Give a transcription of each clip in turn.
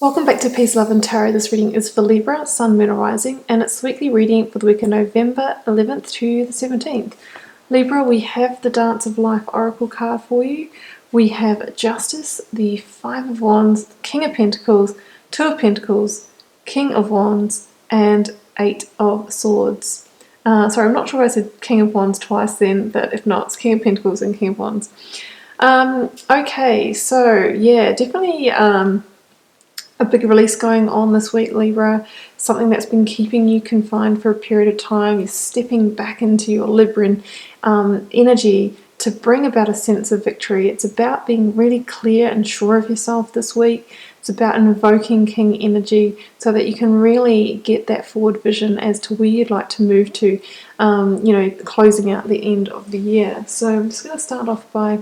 Welcome back to Peace, Love and Tarot. This reading is for Libra, Sun, Moon, or Rising, and it's the weekly reading for the week of November 11th to the 17th. Libra, we have the Dance of Life Oracle card for you. We have Justice, the Five of Wands, King of Pentacles, Two of Pentacles, King of Wands, and Eight of Swords. Sorry, I'm not sure if I said King of Wands twice then, but if not, it's King of Pentacles and King of Wands. Okay, so yeah, definitely a big release going on this week, Libra. Something that's been keeping you confined for a period of time. You're stepping back into your Libran energy to bring about a sense of victory. It's about being really clear and sure of yourself this week. It's about invoking King energy so that you can really get that forward vision as to where you'd like to move to, closing out the end of the year. So I'm just going to start off by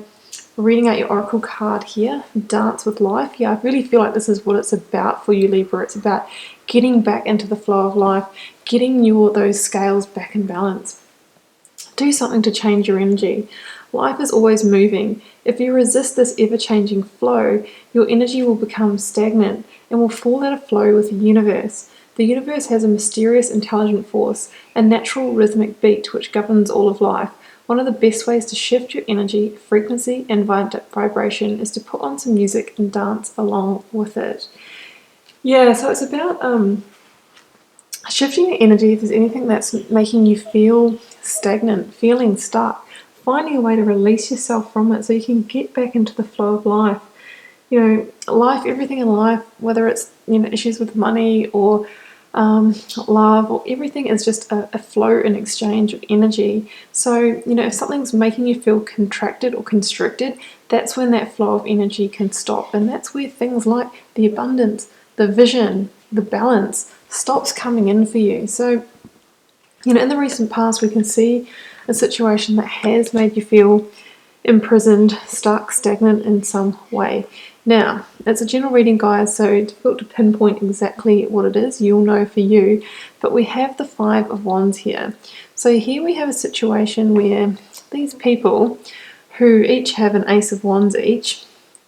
reading out your oracle card here, Dance with Life. Yeah, I really feel like this is what it's about for you, Libra. It's about getting back into the flow of life, getting those scales back in balance. Do something to change your energy. Life is always moving. If you resist this ever-changing flow, your energy will become stagnant and will fall out of flow with the universe. The universe has a mysterious, intelligent force, a natural rhythmic beat which governs all of life. One of the best ways to shift your energy, frequency, and vibration is to put on some music and dance along with it. Yeah, so it's about shifting your energy if there's anything that's making you feel stagnant, feeling stuck, finding a way to release yourself from it so you can get back into the flow of life. You know, life, everything in life, whether it's, issues with money or love or everything is just a flow and exchange of energy. So, if something's making you feel contracted or constricted, that's when that flow of energy can stop. And that's where things like the abundance, the vision, the balance stops coming in for you. So, in the recent past, we can see a situation that has made you feel imprisoned, stuck, stagnant in some way. Now, it's a general reading, guys, so difficult to pinpoint exactly what it is. You'll know for you. But we have the Five of Wands here. So here we have a situation where these people who each have an Ace of Wands each,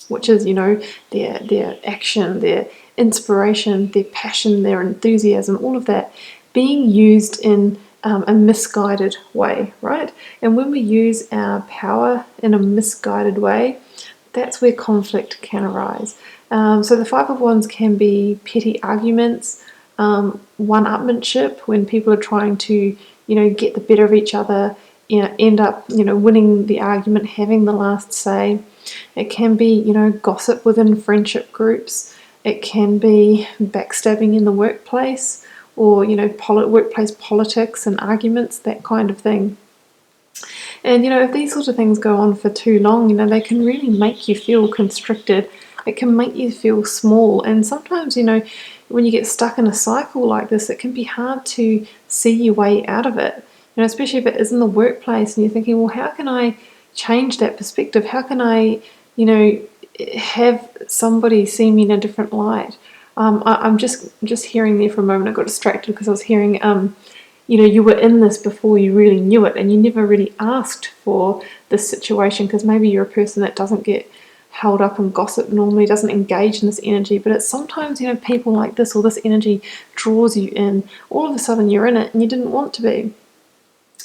which is, their action, their inspiration, their passion, their enthusiasm, all of that, being used in a misguided way, right? And when we use our power in a misguided way, that's where conflict can arise. So the Five of Wands can be petty arguments, one-upmanship, when people are trying to, get the better of each other, end up, winning the argument, having the last say. It can be, gossip within friendship groups. It can be backstabbing in the workplace, or workplace politics and arguments, that kind of thing. And if these sort of things go on for too long, they can really make you feel constricted. It can make you feel small. And sometimes, when you get stuck in a cycle like this, it can be hard to see your way out of it. Especially if it is in the workplace and you're thinking, well, how can I change that perspective? How can I, have somebody see me in a different light? I'm just hearing there for a moment. I got distracted because I was hearing, you were in this before you really knew it, and you never really asked for this situation, because maybe you're a person that doesn't get held up in gossip normally, doesn't engage in this energy, but it's sometimes, people like this, or this energy draws you in. All of a sudden you're in it and you didn't want to be.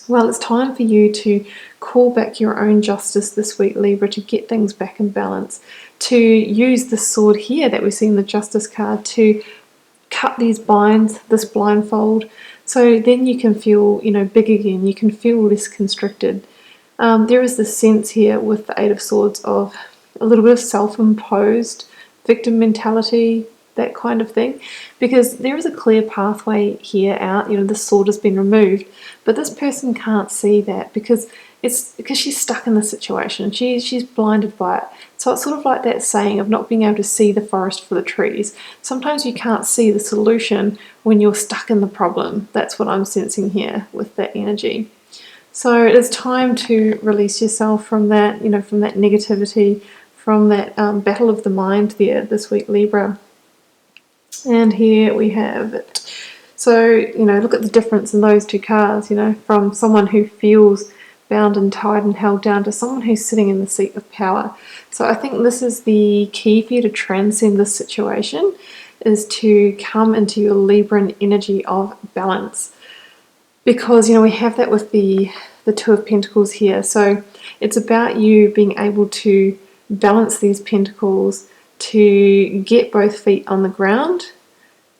Well, it's time for you to call back your own justice this week, Libra, to get things back in balance, to use the sword here that we see in the Justice card to cut these binds, this blindfold, so then you can feel, big again. You can feel less constricted. There is this sense here with the Eight of Swords of a little bit of self-imposed victim mentality, that kind of thing, because there is a clear pathway here out. The sword has been removed, but this person can't see that because she's stuck in the situation. She's blinded by it. So it's sort of like that saying of not being able to see the forest for the trees. Sometimes you can't see the solution when you're stuck in the problem. That's what I'm sensing here with that energy. So it's time to release yourself from that, from that negativity, from that battle of the mind there this week, Libra. And here we have it. So, look at the difference in those two cards, from someone who feels bound and tied and held down to someone who's sitting in the seat of power. So I think this is the key for you to transcend this situation, is to come into your Libran energy of balance. Because, we have that with the Two of Pentacles here. So it's about you being able to balance these pentacles, to get both feet on the ground,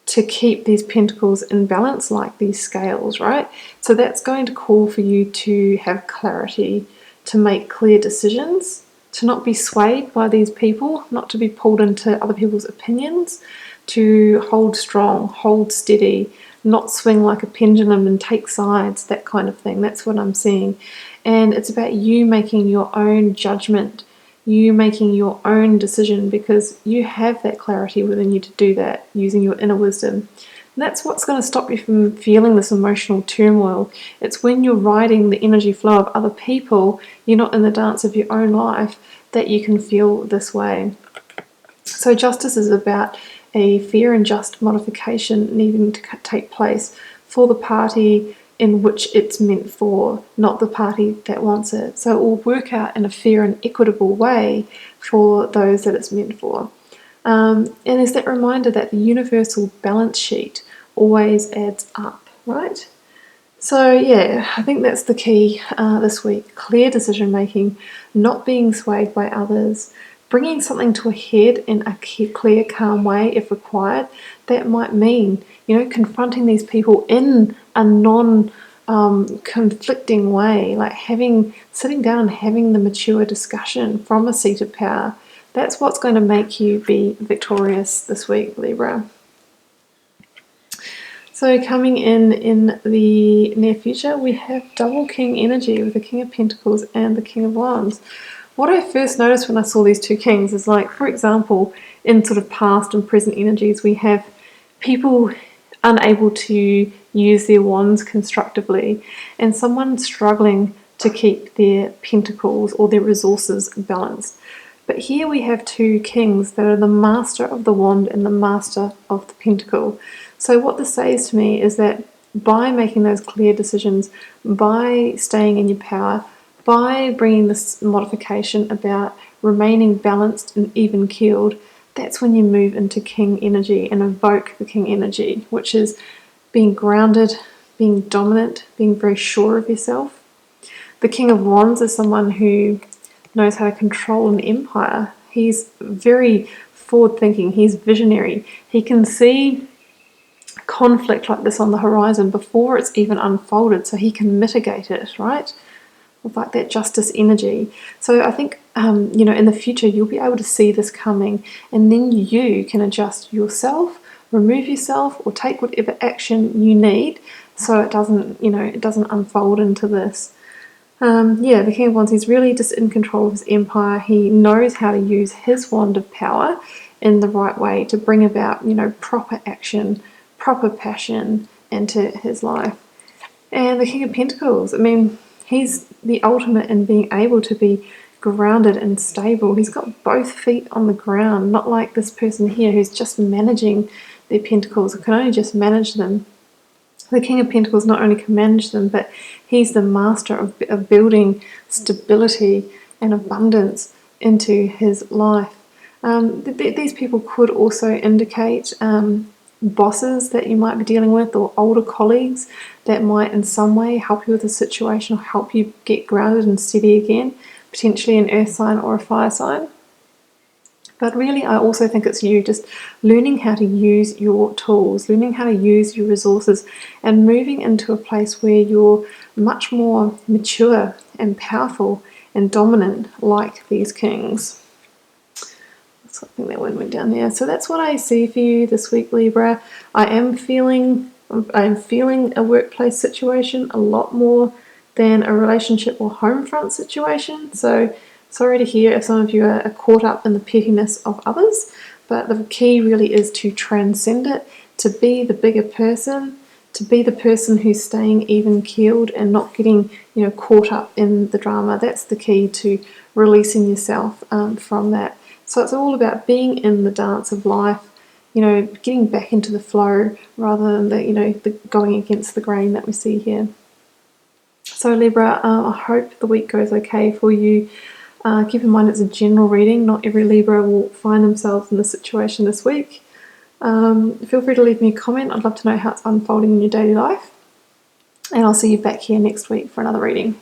to keep these pentacles in balance like these scales, right? So that's going to call for you to have clarity, to make clear decisions, to not be swayed by these people, not to be pulled into other people's opinions, to hold strong, hold steady, not swing like a pendulum and take sides, that kind of thing. That's what I'm seeing. And it's about you making your own judgment, you making your own decision, because you have that clarity within you to do that using your inner wisdom. And that's what's going to stop you from feeling this emotional turmoil. It's when you're riding the energy flow of other people, you're not in the dance of your own life, that you can feel this way. So justice is about a fair and just modification needing to take place for the party in which it's meant for, not the party that wants it. So it will work out in a fair and equitable way for those that it's meant for. And there's that reminder that the universal balance sheet always adds up, right? So yeah, I think that's the key this week. Clear decision making, not being swayed by others, bringing something to a head in a clear, calm way if required. That might mean, confronting these people in a non-conflicting way, like sitting down and having the mature discussion from a seat of power. That's what's going to make you be victorious this week, Libra. So coming in the near future, we have double king energy with the King of Pentacles and the King of Wands. What I first noticed when I saw these two kings is, like, for example, in sort of past and present energies, we have people unable to use their wands constructively, and someone struggling to keep their pentacles or their resources balanced. But here we have two kings that are the master of the wand and the master of the pentacle. So what this says to me is that by making those clear decisions, by staying in your power, by bringing this modification about remaining balanced and even-keeled, that's when you move into king energy and evoke the king energy, which is being grounded, being dominant, being very sure of yourself. The King of Wands is someone who knows how to control an empire. He's very forward-thinking, he's visionary. He can see conflict like this on the horizon before it's even unfolded, so he can mitigate it, right? With like that justice energy. So I think, in the future, you'll be able to see this coming, and then you can adjust yourself, remove yourself, or take whatever action you need so it doesn't unfold into this. The King of Wands, he's really just in control of his empire. He knows how to use his wand of power in the right way to bring about, proper action, proper passion into his life. And the King of Pentacles, he's the ultimate in being able to be grounded and stable. He's got both feet on the ground, not like this person here who's just managing their pentacles, or can only just manage them. The King of Pentacles not only can manage them, but he's the master of building stability and abundance into his life. These people could also indicate bosses that you might be dealing with, or older colleagues that might in some way help you with the situation or help you get grounded and steady again, potentially an earth sign or a fire sign. But really, I also think it's you just learning how to use your tools, learning how to use your resources, and moving into a place where you're much more mature and powerful and dominant like these kings. So I think that one went down there. So that's what I see for you this week, Libra. I'm feeling a workplace situation a lot more than a relationship or home front situation. So sorry to hear if some of you are caught up in the pettiness of others, but the key really is to transcend it, to be the bigger person, to be the person who's staying even-keeled and not getting caught up in the drama. That's the key to releasing yourself from that. So it's all about being in the dance of life, getting back into the flow rather than the going against the grain that we see here. So Libra, I hope the week goes okay for you. Keep in mind it's a general reading. Not every Libra will find themselves in this situation this week. Feel free to leave me a comment. I'd love to know how it's unfolding in your daily life. And I'll see you back here next week for another reading.